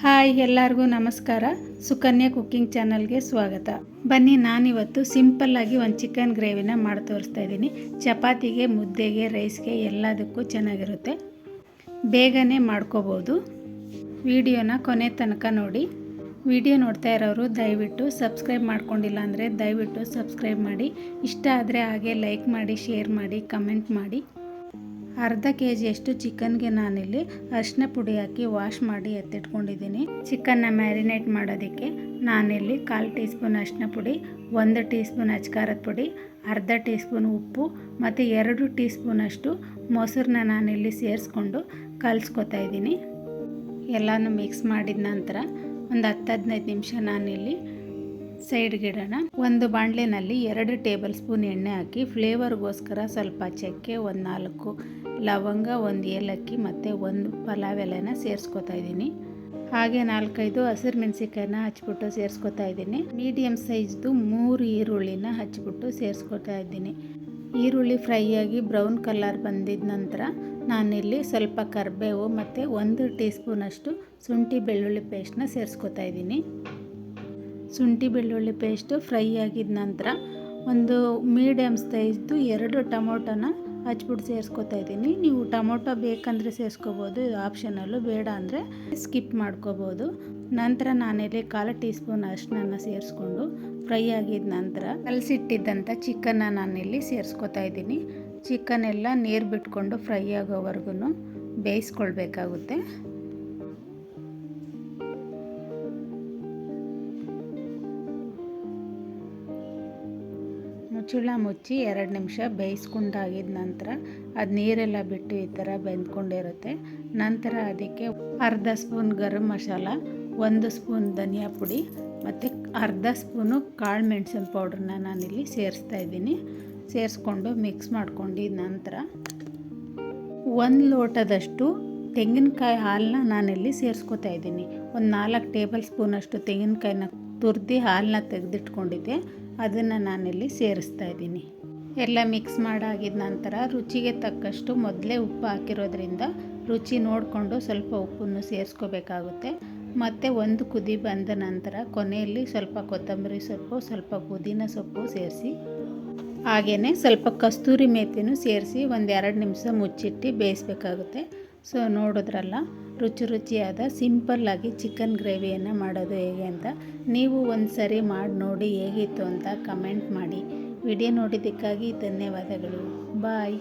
Hi ಎಲ್ಲರಿಗೂ ನಮಸ್ಕಾರ. Sukanya cooking ಚಾನಲ್ಗೆ ಸ್ವಾಗತ. ಬನ್ನಿ, ನಾನಿವತ್ತು ಸಿಂಪಲ್ಲಾಗಿ ಒಂದು ಚಿಕನ್ ಗ್ರೇವಿನ ಮಾಡಿ ತೋರಿಸ್ತಾ ಇದ್ದೀನಿ. ಚಪಾತಿಗೆ, ಮುದ್ದೆಗೆ, ರೈಸ್ಗೆ ಎಲ್ಲದಕ್ಕೂ ಚೆನ್ನಾಗಿರುತ್ತೆ. ಬೇಗನೆ ಮಾಡ್ಕೋಬೋದು. ವಿಡಿಯೋನ ಕೊನೆ ತನಕ ನೋಡಿ. ವಿಡಿಯೋ ನೋಡ್ತಾ ಇರೋರು ದಯವಿಟ್ಟು ಸಬ್ಸ್ಕ್ರೈಬ್ ಮಾಡ್ಕೊಂಡಿಲ್ಲ ಅಂದರೆ ದಯವಿಟ್ಟು ಸಬ್ಸ್ಕ್ರೈಬ್ ಮಾಡಿ. ಇಷ್ಟ ಆದರೆ ಹಾಗೆ ಲೈಕ್ ಮಾಡಿ, ಶೇರ್ ಮಾಡಿ, ಕಮೆಂಟ್ ಮಾಡಿ. ಅರ್ಧ ಕೆಜಿಯಷ್ಟು ಚಿಕನ್ಗೆ ನಾನಿಲ್ಲಿ ಅರಿಶಿನ ಪುಡಿ ಹಾಕಿ ವಾಶ್ ಮಾಡಿ ಎತ್ತಿಟ್ಕೊಂಡಿದ್ದೀನಿ. ಚಿಕನ್ನ ಮ್ಯಾರಿನೇಟ್ ಮಾಡೋದಕ್ಕೆ ನಾನಿಲ್ಲಿ 1/4 ಟೀ ಸ್ಪೂನ್ ಅರಿಶಿನ ಪುಡಿ, 1 ಟೀ ಸ್ಪೂನ್ ಅಚ್ಕಾರದ ಪುಡಿ, ಅರ್ಧ ಟೀ ಸ್ಪೂನ್ ಉಪ್ಪು ಮತ್ತು 2 ಟೀ ಸ್ಪೂನಷ್ಟು ಮೊಸರನ್ನ ನಾನಿಲ್ಲಿ ಸೇರಿಸ್ಕೊಂಡು ಕಲಿಸ್ಕೊತಾ ಇದ್ದೀನಿ. ಎಲ್ಲನೂ ಮಿಕ್ಸ್ ಮಾಡಿದ ನಂತರ ಒಂದು 10-15 ನಿಮಿಷ ನಾನಿಲ್ಲಿ ಸೈಡ್ಗಿಡೋಣ. ಒಂದು ಬಾಣಲೆನಲ್ಲಿ 2 ಟೇಬಲ್ ಸ್ಪೂನ್ ಎಣ್ಣೆ ಹಾಕಿ ಫ್ಲೇವರ್ಗೋಸ್ಕರ ಸ್ವಲ್ಪ ಚಕ್ಕೆ, 4 ಲವಂಗ, 1 ಏಲಕ್ಕಿ ಮತ್ತು 1 ಪಲಾವ್ ಎಲೆನ ಸೇರಿಸ್ಕೊತಾ ಇದ್ದೀನಿ. ಹಾಗೆ 4-5 ಹಸಿರು ಮೆಣಸಿಕಾಯಿನ ಹಚ್ಬಿಟ್ಟು ಸೇರಿಸ್ಕೊತಾ ಇದ್ದೀನಿ. ಮೀಡಿಯಮ್ ಸೈಜ್ದು 3 ಈರುಳ್ಳಿನ ಹಚ್ಬಿಟ್ಟು ಸೇರಿಸ್ಕೊತಾ ಇದ್ದೀನಿ. ಈರುಳ್ಳಿ ಫ್ರೈ ಆಗಿ ಬ್ರೌನ್ ಕಲರ್ ಬಂದಿದ ನಂತರ ನಾನಿಲ್ಲಿ ಸ್ವಲ್ಪ ಕರಿಬೇವು ಮತ್ತು 1 ಟೀ ಸ್ಪೂನಷ್ಟು ಶುಂಠಿ ಬೆಳ್ಳುಳ್ಳಿ ಪೇಸ್ಟ್ನ ಸೇರಿಸ್ಕೊತಾ ಇದ್ದೀನಿ. ಶುಂಠಿ ಬೆಳ್ಳುಳ್ಳಿ ಪೇಸ್ಟು ಫ್ರೈ ಆಗಿದ ನಂತರ ಒಂದು ಮೀಡಿಯಮ್ ಸೈಜ್ದು 2 ಟೊಮೊಟೊನ ಹಚ್ಬಿಟ್ಟು ಸೇರಿಸ್ಕೊತಾ ಇದ್ದೀನಿ. ನೀವು ಟೊಮೊಟೊ ಬೇಕಂದರೆ ಸೇರಿಸ್ಕೋಬೋದು, ಇದು ಆಪ್ಷನಲ್ಲು, ಬೇಡ ಅಂದರೆ ಸ್ಕಿಪ್ ಮಾಡ್ಕೋಬೋದು. ನಂತರ ನಾನಿಲ್ಲಿ 1/4 ಟೀ ಸ್ಪೂನ್ ಅರಿಶಿನ ಸೇರಿಸ್ಕೊಂಡು ಫ್ರೈ ಆಗಿದ ನಂತರ ಕಲಸಿಟ್ಟಿದ್ದಂಥ ಚಿಕನ್ನ ನಾನಿಲ್ಲಿ ಸೇರಿಸ್ಕೊತಾ ಇದ್ದೀನಿ. ಚಿಕನ್ ಎಲ್ಲ ನೀರು ಬಿಟ್ಕೊಂಡು ಫ್ರೈ ಆಗೋವರೆಗೂ ಬೇಯಿಸ್ಕೊಳ್ಬೇಕಾಗುತ್ತೆ. ಮುಚ್ಚಳ ಮುಚ್ಚಿ 2 ನಿಮಿಷ ಬೇಯಿಸ್ಕೊಂಡಾಗಿದ ನಂತರ ಅದು ನೀರೆಲ್ಲ ಬಿಟ್ಟು ಈ ಥರ ಬೆಂದ್ಕೊಂಡಿರುತ್ತೆ. ನಂತರ ಅದಕ್ಕೆ ಅರ್ಧ ಸ್ಪೂನ್ ಗರಂ ಮಸಾಲ, 1 ಸ್ಪೂನ್ ಧನಿಯಾ ಪುಡಿ ಮತ್ತು ಅರ್ಧ ಸ್ಪೂನು ಕಾಳು ಮೆಣಸಿನ ಪೌಡ್ರನ್ನ ನಾನಿಲ್ಲಿ ಸೇರಿಸ್ತಾ ಇದ್ದೀನಿ. ಸೇರಿಸ್ಕೊಂಡು ಮಿಕ್ಸ್ ಮಾಡ್ಕೊಂಡಿದ ನಂತರ 1 ಲೋಟದಷ್ಟು ತೆಂಗಿನಕಾಯಿ ಹಾಲನ್ನ ನಾನಿಲ್ಲಿ ಸೇರಿಸ್ಕೊತಾ ಇದ್ದೀನಿ. ಒಂದು 4 ಟೇಬಲ್ ಸ್ಪೂನಷ್ಟು ತೆಂಗಿನಕಾಯಿನ ತುರಿದು ಹಾಲನ್ನ ತೆಗೆದಿಟ್ಕೊಂಡಿದ್ದೆ, ಅದನ್ನು ನಾನಿಲ್ಲಿ ಸೇರಿಸ್ತಾ ಇದ್ದೀನಿ. ಎಲ್ಲ ಮಿಕ್ಸ್ ಮಾಡಾಗಿದ ನಂತರ ರುಚಿಗೆ ತಕ್ಕಷ್ಟು ಮೊದಲೇ ಉಪ್ಪು ಹಾಕಿರೋದ್ರಿಂದ ರುಚಿ ನೋಡಿಕೊಂಡು ಸ್ವಲ್ಪ ಉಪ್ಪನ್ನು ಸೇರಿಸ್ಕೋಬೇಕಾಗುತ್ತೆ. ಮತ್ತು 1 ಕುದಿ ಬಂದ ನಂತರ ಕೊನೆಯಲ್ಲಿ ಸ್ವಲ್ಪ ಕೊತ್ತಂಬರಿ ಸೊಪ್ಪು, ಸ್ವಲ್ಪ ಪುದೀನ ಸೊಪ್ಪು ಸೇರಿಸಿ, ಹಾಗೆಯೇ ಸ್ವಲ್ಪ ಕಸ್ತೂರಿ ಮೇಥಿನೂ ಸೇರಿಸಿ ಒಂದು 2 ನಿಮಿಷ ಮುಚ್ಚಿಟ್ಟು ಬೇಯಿಸಬೇಕಾಗುತ್ತೆ. ಸೊ ನೋಡಿದ್ರಲ್ಲ, ರುಚಿಯಾದ ಸಿಂಪಲ್ಲಾಗಿ ಚಿಕನ್ ಗ್ರೇವಿಯನ್ನು ಮಾಡೋದು ಹೇಗೆ ಅಂತ. ನೀವು ಒಂದು ಸರಿ ಮಾಡಿ ನೋಡಿ ಹೇಗಿತ್ತು ಅಂತ ಕಮೆಂಟ್ ಮಾಡಿ. ವಿಡಿಯೋ ನೋಡಿದ್ದಕ್ಕಾಗಿ ಧನ್ಯವಾದಗಳು. ಬಾಯ್.